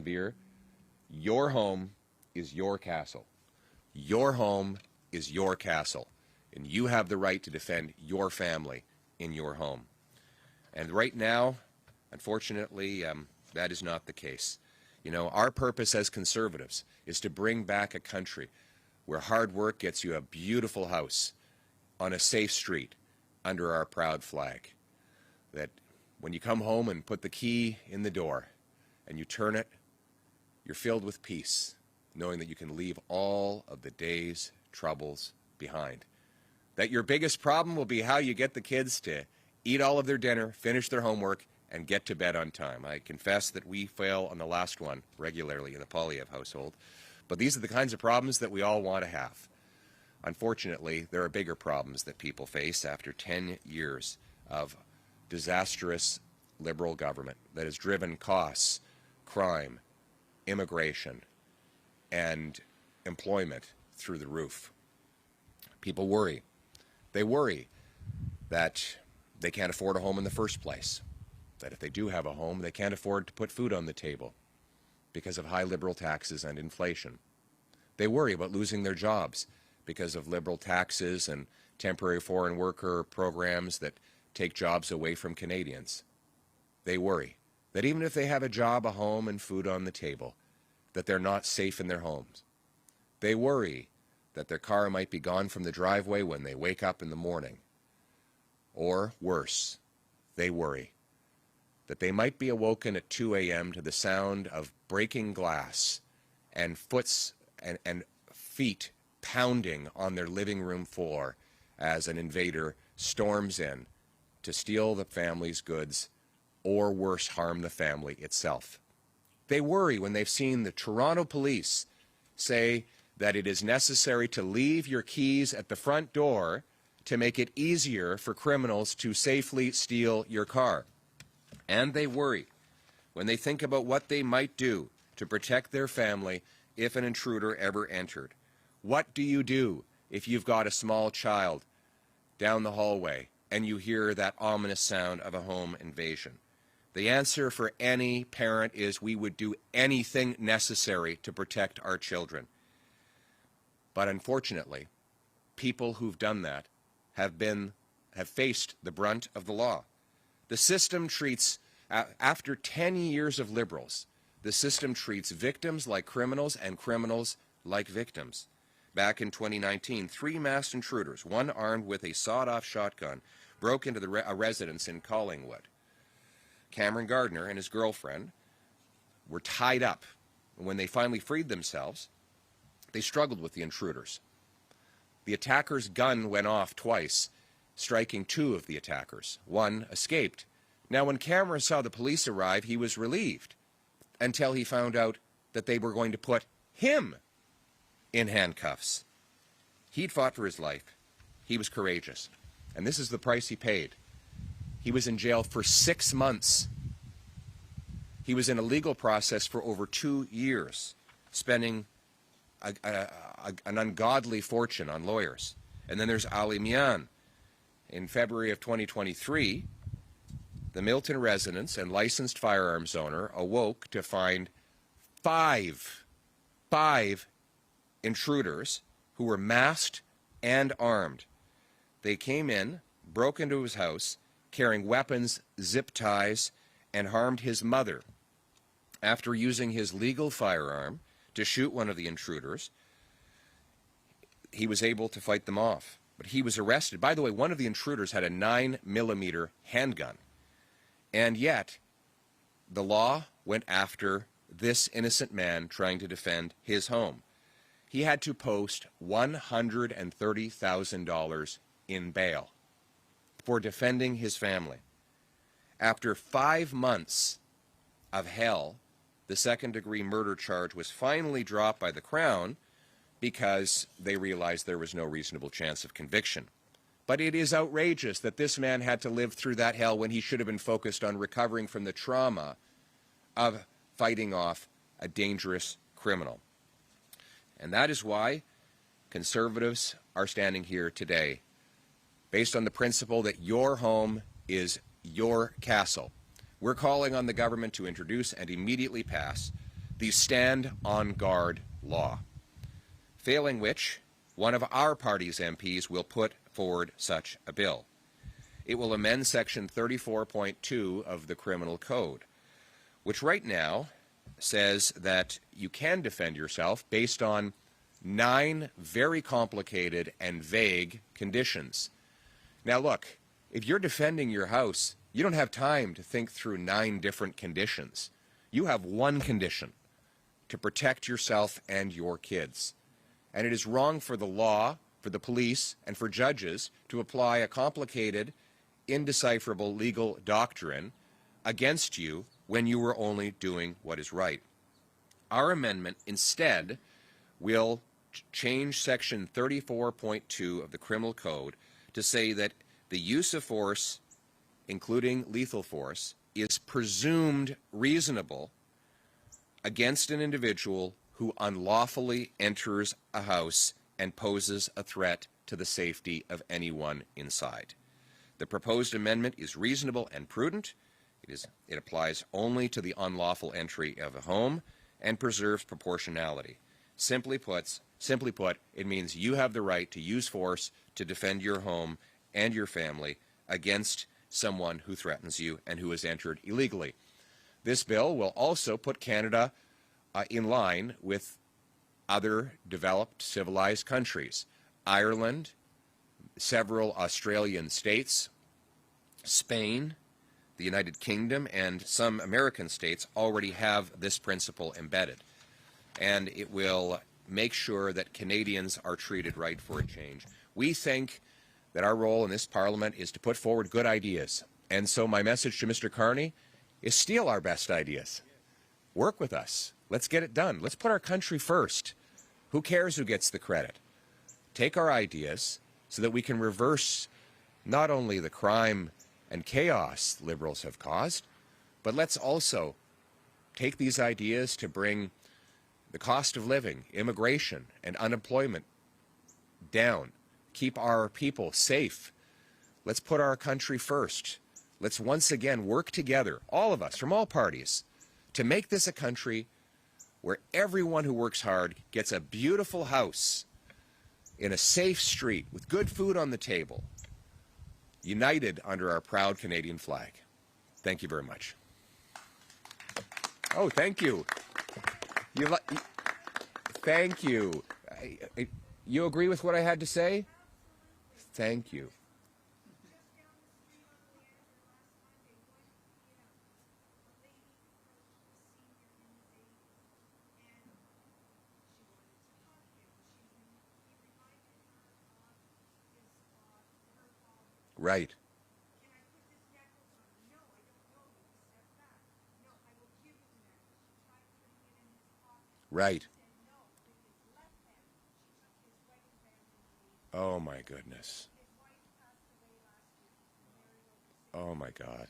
severe. Your home is your castle. Your home is your castle. And you have the right to defend your family in your home. And right now, unfortunately, that is not the case. You know, our purpose as conservatives is to bring back a country where hard work gets you a beautiful house on a safe street under our proud flag. That when you come home and put the key in the door and you turn it, you're filled with peace, knowing that you can leave all of the day's troubles behind. That your biggest problem will be how you get the kids to eat all of their dinner, finish their homework, and get to bed on time. I confess that we fail on the last one regularly in the Polyev household, but these are the kinds of problems that we all want to have. Unfortunately, there are bigger problems that people face after 10 years of disastrous Liberal government that has driven costs, crime, immigration, and employment through the roof. People worry. They worry that they can't afford a home in the first place, that if they do have a home, they can't afford to put food on the table because of high Liberal taxes and inflation. They worry about losing their jobs because of Liberal taxes and temporary foreign worker programs that take jobs away from Canadians. They worry that even if they have a job, a home, and food on the table, that they're not safe in their homes. They worry that their car might be gone from the driveway when they wake up in the morning. Or worse, they worry that they might be awoken at 2 a.m. to the sound of breaking glass and feet pounding on their living room floor as an invader storms in to steal the family's goods or worse, harm the family itself. They worry when they've seen the Toronto police say that it is necessary to leave your keys at the front door to make it easier for criminals to safely steal your car. And they worry when they think about what they might do to protect their family if an intruder ever entered. What do you do if you've got a small child down the hallway and you hear that ominous sound of a home invasion? The answer for any parent is we would do anything necessary to protect our children. But unfortunately, people who've done that have faced the brunt of the law. The system treats, after 10 years of Liberals, the system treats victims like criminals and criminals like victims. Back in 2019, 3 masked intruders, one armed with a sawed-off shotgun, broke into a residence in Collingwood. Cameron Gardner and his girlfriend were tied up. And when they finally freed themselves, they struggled with the intruders. The attacker's gun went off twice, striking 2 of the attackers. One escaped. Now, when Cameron saw the police arrive, he was relieved until he found out that they were going to put him in handcuffs. He'd fought for his life. He was courageous. And this is the price he paid. He was in jail for 6 months. He was in a legal process for over 2 years, spending an ungodly fortune on lawyers. And then there's Ali Mian. In February of 2023, the Milton residence and licensed firearms owner awoke to find five intruders who were masked and armed. They came in, broke into his house, carrying weapons, zip ties, and harmed his mother. After using his legal firearm to shoot one of the intruders, he was able to fight them off. But he was arrested. By the way, one of the intruders had a 9mm handgun. And yet, the law went after this innocent man trying to defend his home. He had to post $130,000 in bail for defending his family. After 5 months of hell, the second-degree murder charge was finally dropped by the Crown because they realized there was no reasonable chance of conviction. But it is outrageous that this man had to live through that hell when he should have been focused on recovering from the trauma of fighting off a dangerous criminal. And that is why Conservatives are standing here today, based on the principle that your home is your castle. We're calling on the government to introduce and immediately pass the Stand on Guard law, failing which one of our party's MPs will put forward such a bill. It will amend Section 34.2 of the Criminal Code, which right now says that you can defend yourself based on 9 very complicated and vague conditions. Now look, if you're defending your house, you don't have time to think through 9 different conditions. You have one condition: to protect yourself and your kids. And it is wrong for the law, for the police, and for judges to apply a complicated, indecipherable legal doctrine against you when you were only doing what is right. Our amendment instead will change Section 34.2 of the Criminal Code to say that the use of force, including lethal force, is presumed reasonable against an individual who unlawfully enters a house and poses a threat to the safety of anyone inside. The proposed amendment is reasonable and prudent. It applies only to the unlawful entry of a home and preserves proportionality. Simply put, it means you have the right to use force to defend your home and your family against someone who threatens you and who has entered illegally. This bill will also put Canada in line with other developed civilized countries. Ireland, several Australian states, Spain, the United Kingdom, and some American states already have this principle embedded. And it will make sure that Canadians are treated right for a change. We think that our role in this Parliament is to put forward good ideas. And so my message to Mr. Carney is steal our best ideas. Work with us. Let's get it done. Let's put our country first. Who cares who gets the credit? Take our ideas so that we can reverse not only the crime and chaos Liberals have caused, but let's also take these ideas to bring the cost of living, immigration, and unemployment down. Keep our people safe. Let's put our country first. Let's once again work together, all of us, from all parties, to make this a country where everyone who works hard gets a beautiful house in a safe street with good food on the table, united under our proud Canadian flag. Thank you very much. Oh, thank you. Thank you. You agree with what I had to say? Thank you. Right. Right. Oh my goodness. Oh my God.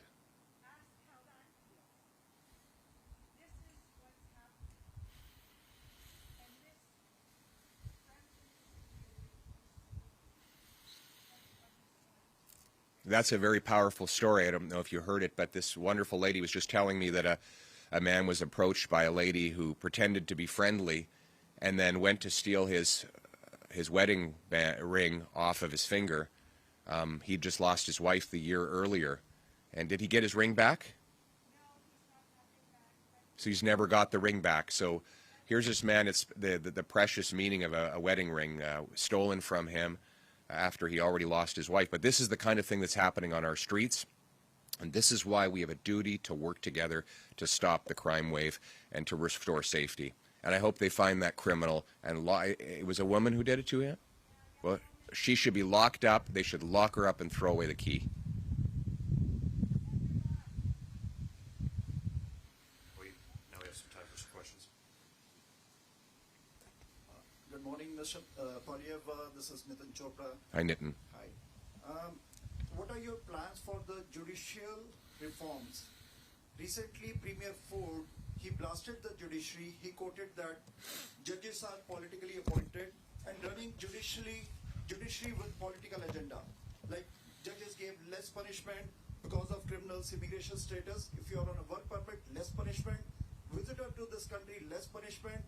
That's a very powerful story. I don't know if you heard it, but this wonderful lady was just telling me that a man was approached by a lady who pretended to be friendly and then went to steal his wedding ring off of his finger. He'd just lost his wife the year earlier. And did he get his ring back? So he's never got the ring back. So here's this man, it's the precious meaning of a wedding ring stolen from him after he already lost his wife. But this is the kind of thing that's happening on our streets. And this is why we have a duty to work together to stop the crime wave and to restore safety. And I hope they find that criminal. And it was a woman who did it to him? Well, she should be locked up. They should lock her up and throw away the key. Now we have some time for some questions. Good morning, Mr. Polyev. This is Nitin Chopra. Hi, Nitin. Hi. What are your plans for the judicial reforms? Recently, Premier Ford, he blasted the judiciary. He quoted that judges are politically appointed and running judiciary with political agenda. Like judges gave less punishment because of criminals' immigration status. If you are on a work permit, less punishment. visitor to this country, less punishment.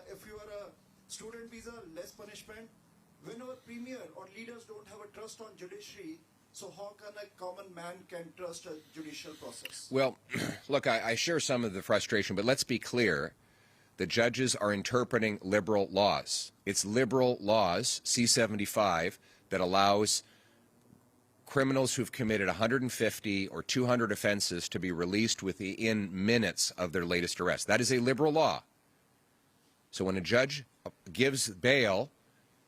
If you are a student visa, less punishment. When our premier or leaders don't have a trust on judiciary, so how can a common man can trust a judicial process? Well, look, I share some of the frustration, but let's be clear. The judges are interpreting liberal laws. It's liberal laws, C-75, that allows criminals who've committed 150 or 200 offenses to be released within minutes of their latest arrest. That is a liberal law. So when a judge gives bail,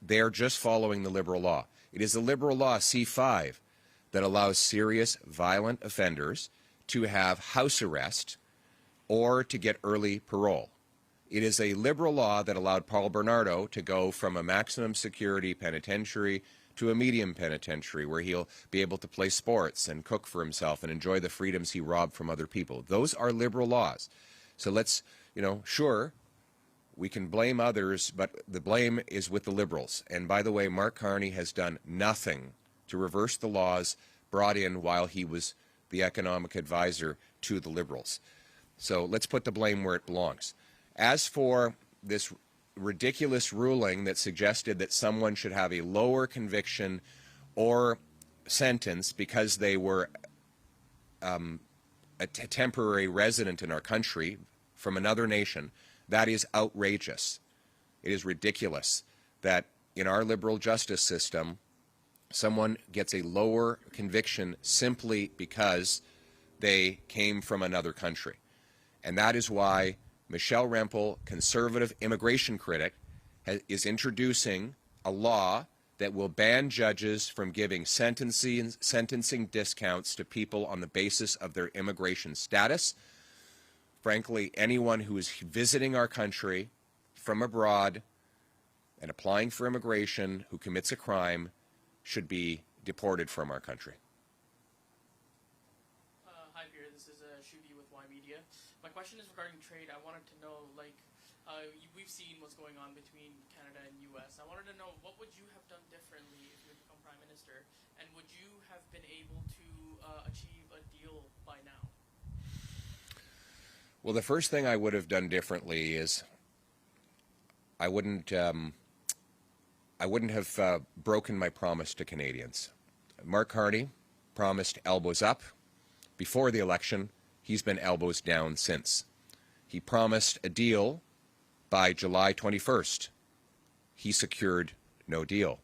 they're just following the liberal law. It is the liberal law, C-5, that allows serious violent offenders to have house arrest or to get early parole. It is a liberal law that allowed Paul Bernardo to go from a maximum security penitentiary to a medium penitentiary where he'll be able to play sports and cook for himself and enjoy the freedoms he robbed from other people. Those are liberal laws. So let's, sure, we can blame others, but the blame is with the Liberals. And by the way, Mark Carney has done nothing to reverse the laws brought in while he was the economic advisor to the Liberals. So let's put the blame where it belongs. As for this ridiculous ruling that suggested that someone should have a lower conviction or sentence because they were a temporary resident in our country from another nation, that is outrageous. It is ridiculous that in our liberal justice system, someone gets a lower conviction simply because they came from another country. And that is why Michelle Rempel, conservative immigration critic, is introducing a law that will ban judges from giving sentencing discounts to people on the basis of their immigration status. Frankly, anyone who is visiting our country from abroad and applying for immigration who commits a crime should be deported from our country. Hi, Pierre. This is Shubi with Y Media. My question is regarding trade. I wanted to know, we've seen what's going on between Canada and U.S. I wanted to know, what would you have done differently if you had become Prime Minister, and would you have been able to achieve a deal by now? Well, the first thing I would have done differently is I wouldn't have broken my promise to Canadians. Mark Carney promised elbows up before the election. He's been elbows down since. He promised a deal by July 21st. He secured no deal.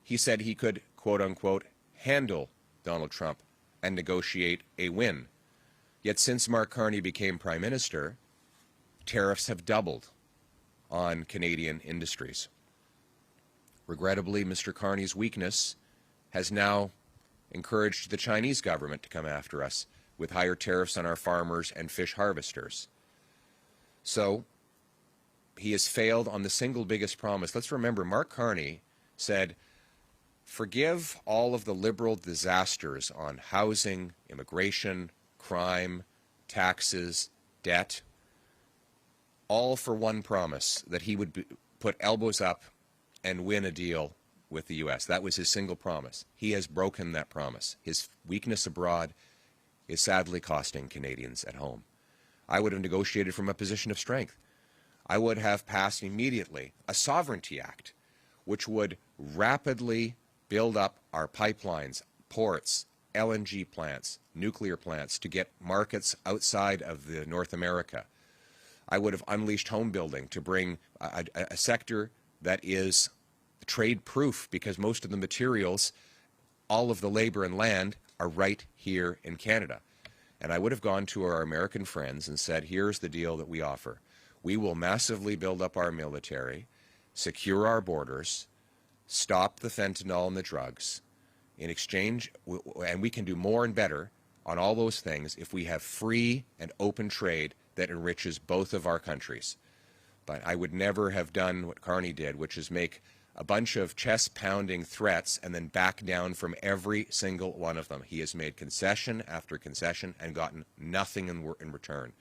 He said he could, quote unquote, handle Donald Trump and negotiate a win. Yet since Mark Carney became Prime Minister, tariffs have doubled on Canadian industries. Regrettably, Mr. Carney's weakness has now encouraged the Chinese government to come after us with higher tariffs on our farmers and fish harvesters. So he has failed on the single biggest promise. Let's remember, Mark Carney said, forgive all of the liberal disasters on housing, immigration, crime, taxes, debt, all for one promise, that he would put elbows up and win a deal with the U.S. That was his single promise. He has broken that promise. His weakness abroad is sadly costing Canadians at home. I would have negotiated from a position of strength. I would have passed immediately a Sovereignty Act, which would rapidly build up our pipelines, ports, LNG plants, nuclear plants to get markets outside of the North America. I would have unleashed home building to bring a sector that is trade-proof, because most of the materials, all of the labor and land, are right here in Canada. And I would have gone to our American friends and said, here's the deal that we offer. We will massively build up our military, secure our borders, stop the fentanyl and the drugs. In exchange, and we can do more and better on all those things if we have free and open trade that enriches both of our countries. But I would never have done what Carney did, which is make a bunch of chest-pounding threats and then back down from every single one of them. He has made concession after concession and gotten nothing in return.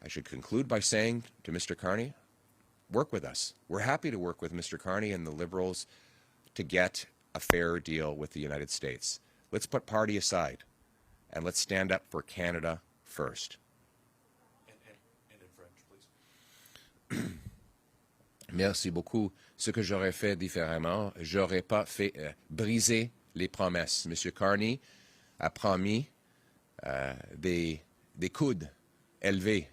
I should conclude by saying to Mr. Carney, work with us. We're happy to work with Mr. Carney and the Liberals to get a fair deal with the United States. Let's put party aside and let's stand up for Canada first. And Merci beaucoup. Ce que j'aurais fait différemment, j'aurais pas fait briser les promesses. M. Carney a promis des coudes élevés,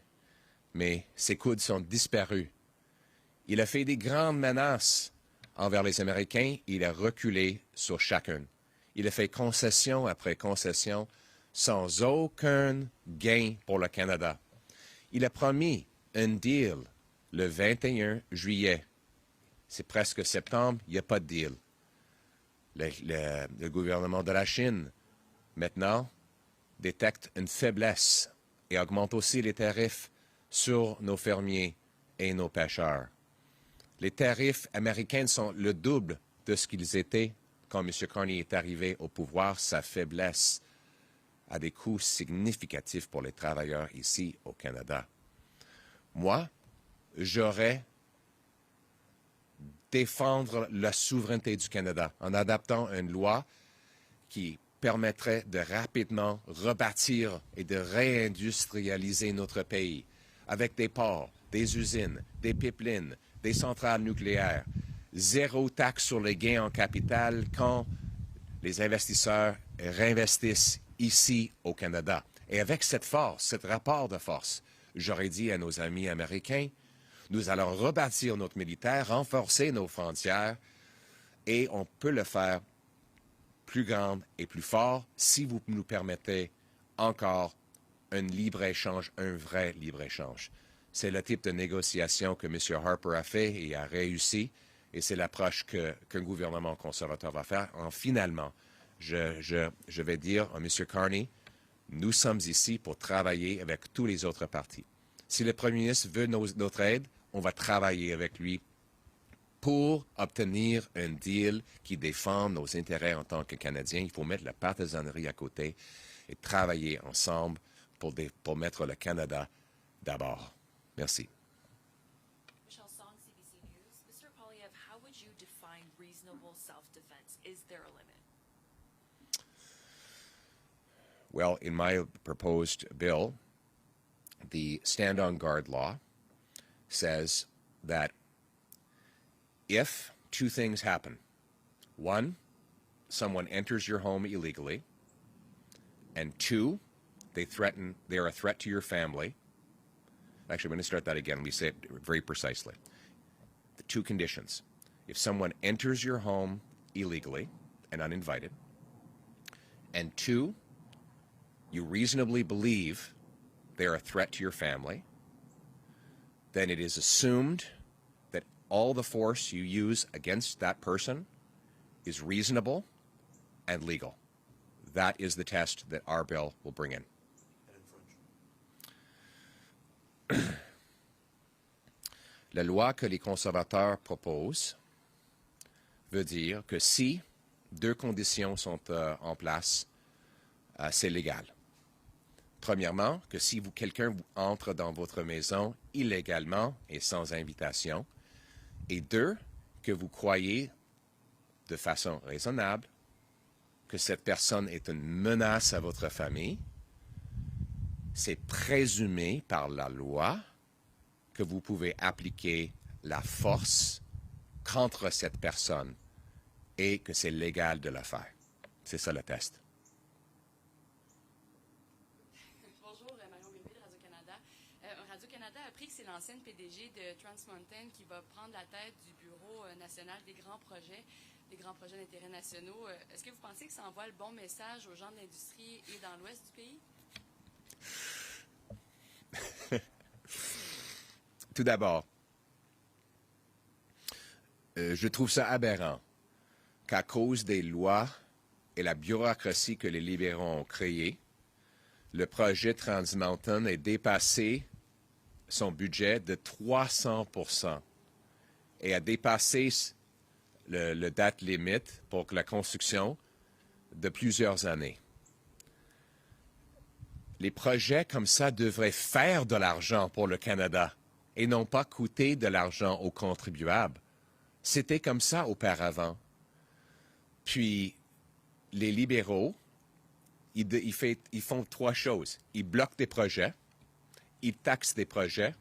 mais ces coudes sont disparus. Il a fait des grandes menaces envers les Américains, il a reculé sur chacune. Il a fait concession après concession sans aucun gain pour le Canada. Il a promis un deal le 21 juillet. C'est presque septembre, il n'y a pas de deal. Le gouvernement de la Chine, maintenant, détecte une faiblesse et augmente aussi les tarifs sur nos fermiers et nos pêcheurs. Les tarifs américains sont le double de ce qu'ils étaient quand M. Carney est arrivé au pouvoir. Sa faiblesse a des coûts significatifs pour les travailleurs ici au Canada. Moi, j'aurais défendre la souveraineté du Canada en adaptant une loi qui permettrait de rapidement rebâtir et de réindustrialiser notre pays avec des ports, des usines, des pipelines, des centrales nucléaires, zéro taxe sur les gains en capital quand les investisseurs réinvestissent ici au Canada. Et avec cette force, ce rapport de force, j'aurais dit à nos amis américains, nous allons rebâtir notre militaire, renforcer nos frontières, et on peut le faire plus grand et plus fort si vous nous permettez encore un libre-échange, un vrai libre-échange. C'est le type de négociation que M. Harper a fait et a réussi, et c'est l'approche qu'un gouvernement conservateur va faire. Finalement, je vais dire à M. Carney, nous sommes ici pour travailler avec tous les autres partis. Si le premier ministre veut notre aide, on va travailler avec lui pour obtenir un deal qui défend nos intérêts en tant que Canadiens. Il faut mettre la partisanerie à côté et travailler ensemble pour mettre le Canada d'abord. Merci. Michelle Song, CBC News. Mr. Polyev, how would you define reasonable self-defense? Is there a limit? Well, in my proposed bill, the Stand on Guard law says that if two things happen, one, someone enters your home illegally, and two, they're a threat to your family. Actually, I'm going to start that again. Let me say it very precisely. The two conditions. If someone enters your home illegally and uninvited, and two, you reasonably believe they're a threat to your family, then it is assumed that all the force you use against that person is reasonable and legal. That is the test that our bill will bring in. La loi que les conservateurs proposent veut dire que si deux conditions sont en place, c'est légal. Premièrement, que si quelqu'un entre dans votre maison illégalement et sans invitation, et deux, que vous croyez de façon raisonnable que cette personne est une menace à votre famille, c'est présumé par la loi que vous pouvez appliquer la force contre cette personne et que c'est légal de le faire. C'est ça le test. Bonjour, Marion Bébé de Radio-Canada. Radio-Canada a appris que c'est l'ancienne PDG de Trans Mountain qui va prendre la tête du Bureau national des grands projets d'intérêt nationaux. Est-ce que vous pensez que ça envoie le bon message aux gens de l'industrie et dans l'ouest du pays? Tout d'abord, je trouve ça aberrant qu'à cause des lois et la bureaucratie que les libéraux ont créées, le projet Trans Mountain ait dépassé son budget de 300% et a dépassé le date limite pour la construction de plusieurs années. Les projets comme ça devraient faire de l'argent pour le Canada et non pas coûter de l'argent aux contribuables. C'était comme ça auparavant. Puis, les libéraux, ils font trois choses. Ils bloquent des projets, ils taxent des projets,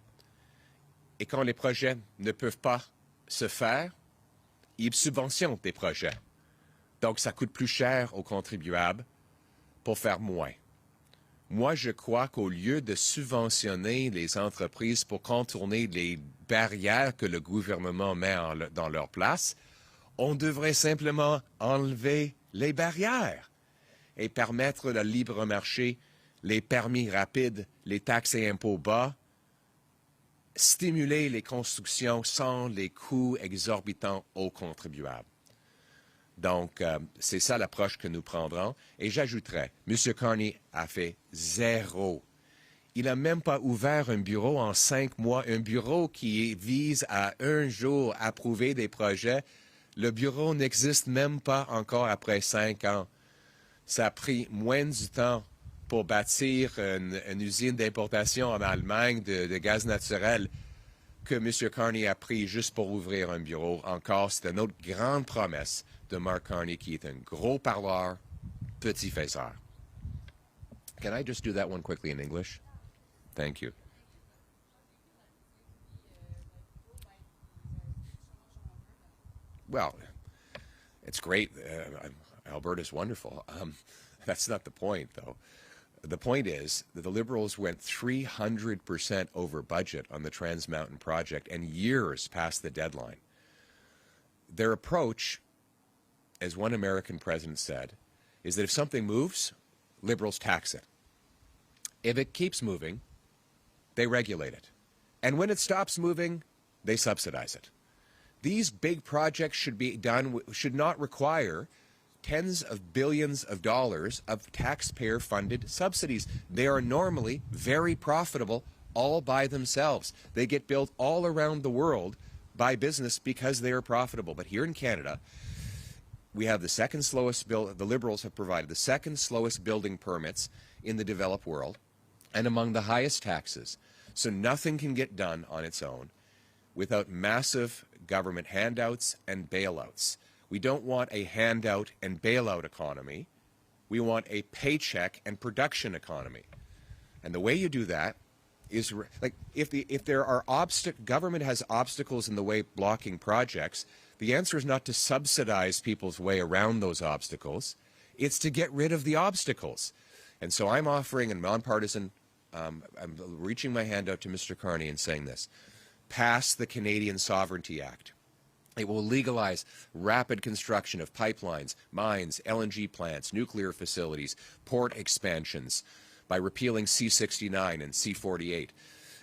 et quand les projets ne peuvent pas se faire, ils subventionnent des projets. Donc, ça coûte plus cher aux contribuables pour faire moins. Moi, je crois qu'au lieu de subventionner les entreprises pour contourner les barrières que le gouvernement met dans leur place, on devrait simplement enlever les barrières et permettre le libre marché, les permis rapides, les taxes et impôts bas, stimuler les constructions sans les coûts exorbitants aux contribuables. Donc, c'est ça l'approche que nous prendrons. Et j'ajouterais, M. Carney a fait zéro. Il n'a même pas ouvert un bureau en 5 mois, un bureau qui vise à un jour approuver des projets. Le bureau n'existe même pas encore après 5 ans. Ça a pris moins du temps pour bâtir une usine d'importation en Allemagne de gaz naturel que M. Carney a pris juste pour ouvrir un bureau. Encore, c'est une autre grande promesse de Mark Carney, qui est un gros parleur, petit faiseur. Can I just do that one quickly in English? Thank you. Well, it's great. Alberta's wonderful. That's not the point, though. The point is that the Liberals went 300% over budget on the Trans Mountain project and years past the deadline. Their approach, as one American president said, is that if something moves, Liberals tax it. If it keeps moving, they regulate it. And when it stops moving, they subsidize it. These big projects should not require tens of billions of dollars of taxpayer-funded subsidies. They are normally very profitable all by themselves. They get built all around the world by business because they are profitable. But here in Canada, we have the second slowest the Liberals have provided the second slowest building permits in the developed world and among the highest taxes. So nothing can get done on its own without massive government handouts and bailouts. We don't want a handout and bailout economy. We want a paycheck and production economy. And the way you do that is, like, if there are government has obstacles in the way blocking projects, the answer is not to subsidize people's way around those obstacles. It's to get rid of the obstacles. And so I'm offering a nonpartisan, I'm reaching my hand out to Mr. Carney and saying this: pass the Canadian Sovereignty Act. It will legalize rapid construction of pipelines, mines, LNG plants, nuclear facilities, port expansions by repealing C-69 and C-48.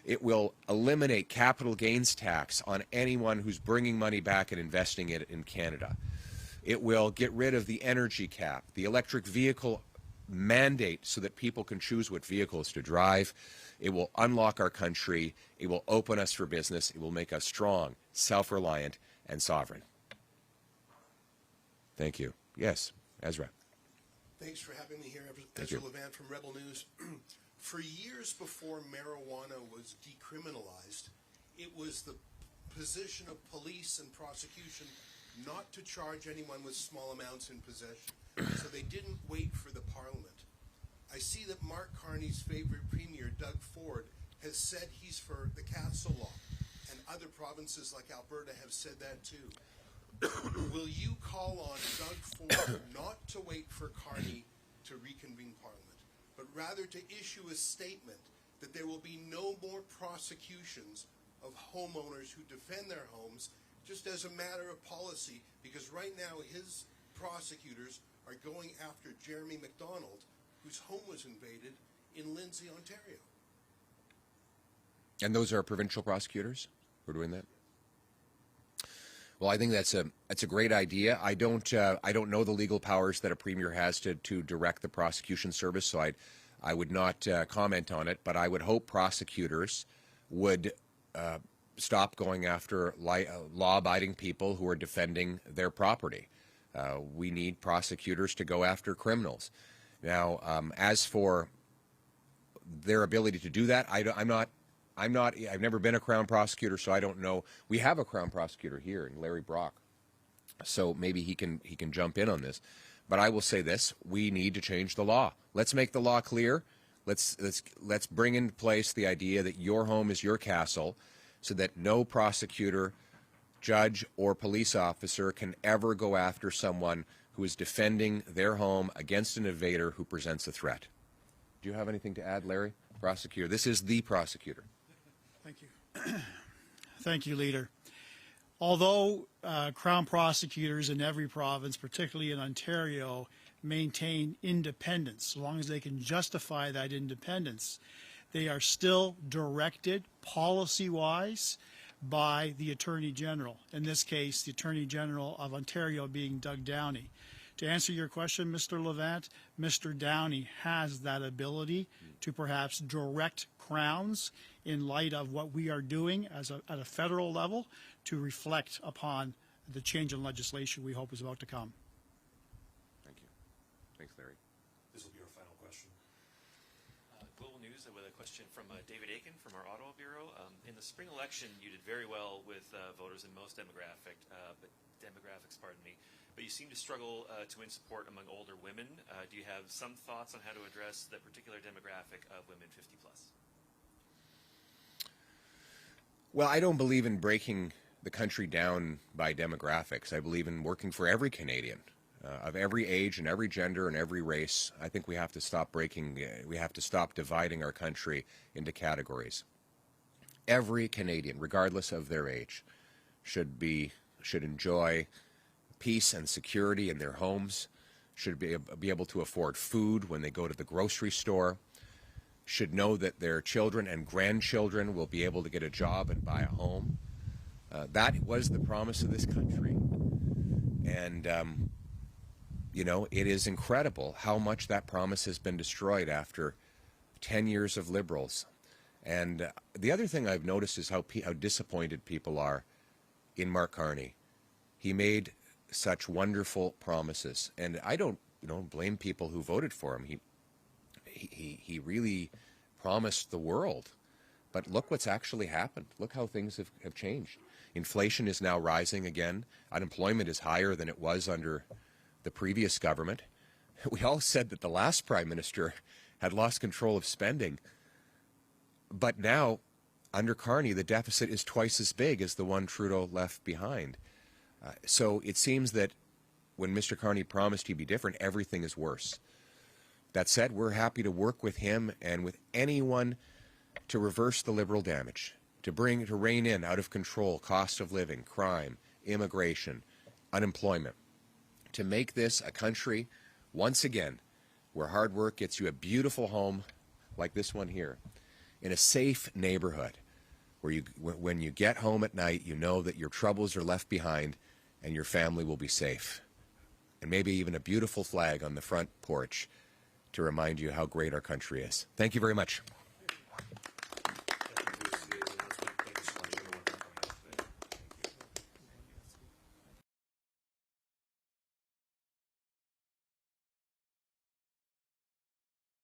It will eliminate capital gains tax on anyone who's bringing money back and investing it in Canada. It will get rid of the energy cap, the electric vehicle mandate so that people can choose what vehicles to drive. It will unlock our country. It will open us for business. It will make us strong, self-reliant, and sovereign. Thank you. Yes, Ezra. Thanks for having me here, Ezra Levant from Rebel News. For years before marijuana was decriminalized, it was the position of police and prosecution not to charge anyone with small amounts in possession. So they didn't wait for the Parliament. I see that Mark Carney's favorite premier, Doug Ford, has said he's for the Castle Law, and other provinces like Alberta have said that too. Will you call on Doug Ford not to wait for Carney to reconvene Parliament, but rather to issue a statement that there will be no more prosecutions of homeowners who defend their homes just as a matter of policy, because right now his prosecutors are going after Jeremy McDonald, whose home was invaded in Lindsay, Ontario. And those are provincial prosecutors who are doing that? Well, I think that's a great idea. I don't know the legal powers that a premier has to direct the prosecution service, so I would not comment on it. But I would hope prosecutors would stop going after law-abiding people who are defending their property. We need prosecutors to go after criminals. Now, as for their ability to do that, I've never been a Crown prosecutor, so I don't know. We have a Crown prosecutor here, Larry Brock, so maybe he can jump in on this. But I will say this: we need to change the law. Let's make the law clear. Let's bring into place the idea that your home is your castle, so that no prosecutor judge or police officer can ever go after someone who is defending their home against an invader who presents a threat. Do you have anything to add, Larry? Prosecutor. This is the prosecutor. Thank you. Thank you, Leader. Although Crown prosecutors in every province, particularly in Ontario, maintain independence, so long as they can justify that independence, they are still directed policy-wise by the Attorney General. In this case, the Attorney General of Ontario being Doug Downey. To answer your question, Mr. Levant, Mr. Downey has that ability to perhaps direct Crowns in light of what we are doing at a federal level to reflect upon the change in legislation we hope is about to come. Thank you. Thanks, Larry. This will be our final question. Global News with a question from David Aiken from our Ottawa Bureau. In the spring election, you did very well with voters in most demographics, but you seem to struggle to win support among older women. Do you have some thoughts on how to address that particular demographic of women 50 plus? Well, I don't believe in breaking the country down by demographics. I believe in working for every Canadian of every age and every gender and every race. I think we have to stop dividing our country into categories. Every Canadian, regardless of their age, should enjoy peace and security in their homes, should be able to afford food when they go to the grocery store, should know that their children and grandchildren will be able to get a job and buy a home. That was the promise of this country. And, it is incredible how much that promise has been destroyed after 10 years of Liberals. And the other thing I've noticed is how disappointed people are in Mark Carney. He made such wonderful promises. And I don't blame people who voted for him. He really promised the world. But look what's actually happened. Look how things have changed. Inflation is now rising again. Unemployment is higher than it was under the previous government. We all said that the last Prime Minister had lost control of spending. But now, under Carney, the deficit is twice as big as the one Trudeau left behind. So it seems that when Mr. Carney promised he'd be different, everything is worse. That said, we're happy to work with him and with anyone to reverse the Liberal damage, to rein in out of control cost of living, crime, immigration, unemployment, to make this a country, once again, where hard work gets you a beautiful home like this one here, in a safe neighborhood, where when you get home at night, you know that your troubles are left behind and your family will be safe. And maybe even a beautiful flag on the front porch to remind you how great our country is. Thank you very much.